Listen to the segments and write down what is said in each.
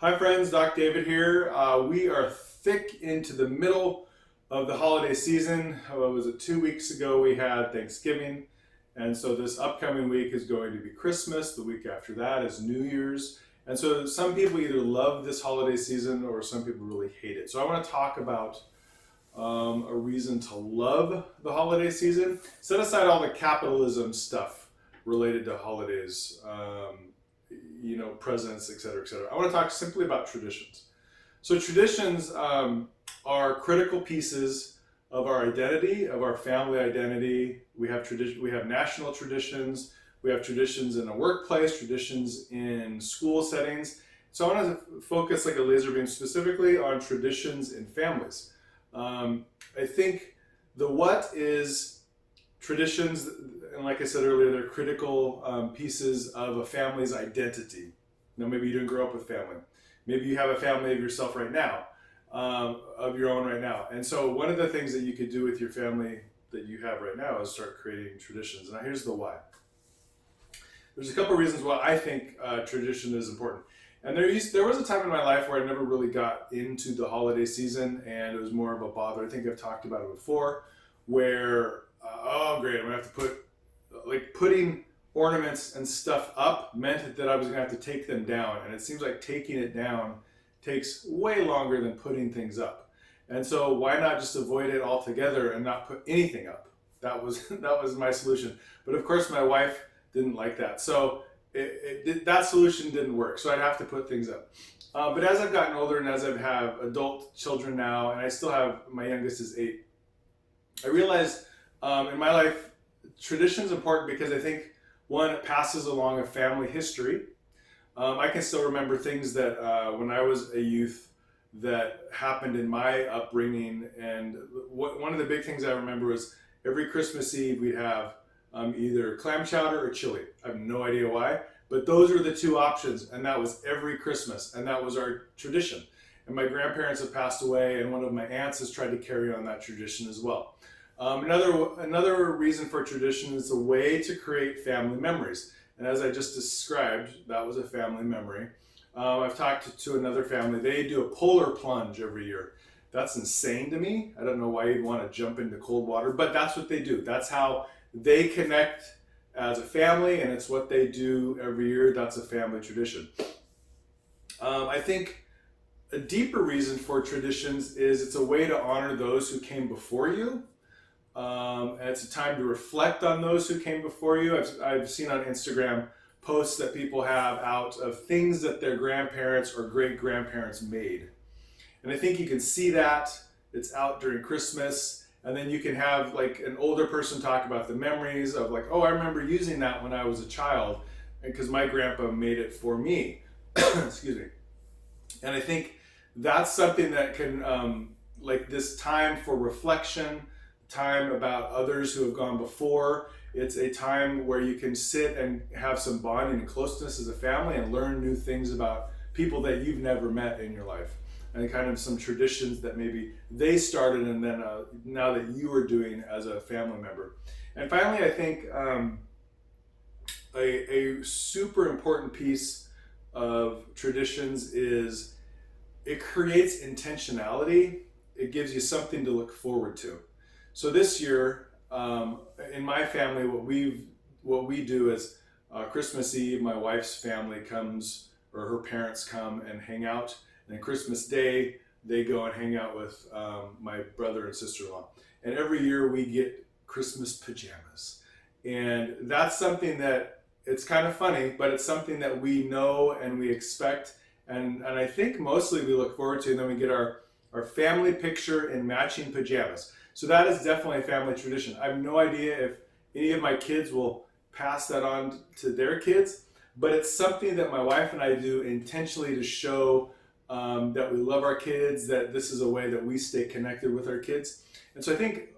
Hi friends, Doc David here. We are thick into the middle of the holiday season. What was it, 2 weeks ago we had Thanksgiving, and so this upcoming week is going to be Christmas. The week after that is New Year's. And so some people either love this holiday season or some people really hate it. So I want to talk about a reason to love the holiday season. Set aside all the capitalism stuff related to holidays. Presents, et cetera, et cetera. I want to talk simply about traditions. So traditions are critical pieces of our identity, of our family identity. We have tradition. We have national traditions. We have traditions in the workplace, traditions in school settings. So I want to focus like a laser beam specifically on traditions in families. I think the what is traditions, and like I said earlier, they're critical pieces of a family's identity. Now, maybe you didn't grow up with family. Maybe you have a family of yourself right now, of your own right now. And so one of the things that you could do with your family that you have right now is start creating traditions. Now, here's the why. There's a couple of reasons why I think tradition is important. And there was a time in my life where I never really got into the holiday season, and it was more of a bother. I think I've talked about it before, where oh great, I'm gonna have to putting ornaments and stuff up meant that I was gonna have to take them down, and it seems like taking it down takes way longer than putting things up. And so why not just avoid it altogether and not put anything up? That was my solution. But of course, my wife didn't like that, so that solution didn't work. So I'd have to put things up. But as I've gotten older and as I have adult children now, and I still have, my youngest is 8, I realized in my life, tradition is important because I think, one, it passes along a family history. I can still remember things that when I was a youth that happened in my upbringing. And one of the big things I remember was every Christmas Eve we'd have either clam chowder or chili. I have no idea why, but those were the two options, and that was every Christmas, and that was our tradition. And my grandparents have passed away, and one of my aunts has tried to carry on that tradition as well. Another reason for tradition is a way to create family memories. And as I just described, that was a family memory. I've talked to another family. They do a polar plunge every year. That's insane to me. I don't know why you'd want to jump into cold water, but that's what they do. That's how they connect as a family, and it's what they do every year. That's a family tradition. I think a deeper reason for traditions is it's a way to honor those who came before you. And it's a time to reflect on those who came before you. I've seen on Instagram posts that people have out of things that their grandparents or great grandparents made. And I think you can see that. It's out during Christmas. And then you can have like an older person talk about the memories of like, oh, I remember using that when I was a child because my grandpa made it for me. Excuse me. And I think that's something that can, like this time for reflection, time about others who have gone before. It's a time where you can sit and have some bonding and closeness as a family and learn new things about people that you've never met in your life, and kind of some traditions that maybe they started and then now that you are doing as a family member. And finally, I think a super important piece of traditions is it creates intentionality. It gives you something to look forward to. So this year, in my family, what we do is Christmas Eve, my wife's family comes, or her parents come and hang out. And then Christmas Day, they go and hang out with my brother and sister-in-law. And every year we get Christmas pajamas. And that's something that, it's kind of funny, but it's something that we know and we expect. And I think mostly we look forward to, and then we get our family picture in matching pajamas. So that is definitely a family tradition. I have no idea if any of my kids will pass that on to their kids, but it's something that my wife and I do intentionally to show that we love our kids, that this is a way that we stay connected with our kids. And so I think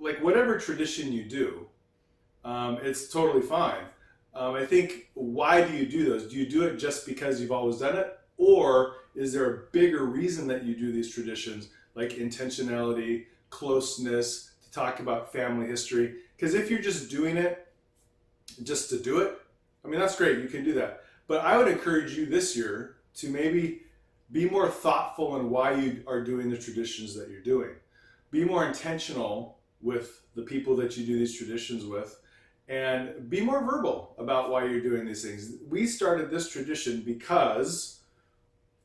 like whatever tradition you do, it's totally fine. I think, why do you do those? Do you do it just because you've always done it? Or is there a bigger reason that you do these traditions, like intentionality, closeness, to talk about family history? Because if you're just doing it just to do it, I mean, that's great, you can do that. But I would encourage you this year to maybe Be more thoughtful in why you are doing the traditions that you're doing. Be more intentional with the people that you do these traditions with, and be more verbal about why you're doing these things. We started this tradition because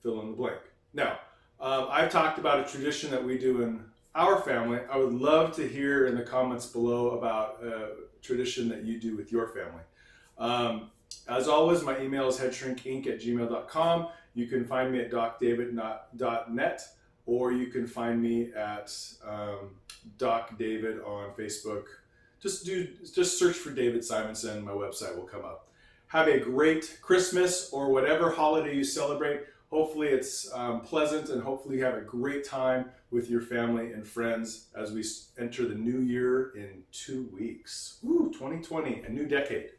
fill in the blank. Now, I've talked about a tradition that we do in our family. I would love to hear in the comments below about a tradition that you do with your family. As always, my email is headshrinkinc@gmail.com. You can find me at docdavid.net, or you can find me at Doc David on Facebook. Just search for David Simonson. My website will come up. Have a great Christmas or whatever holiday you celebrate. Hopefully it's pleasant, and hopefully you have a great time with your family and friends as we enter the new year in 2 weeks. Woo, 2020, a new decade.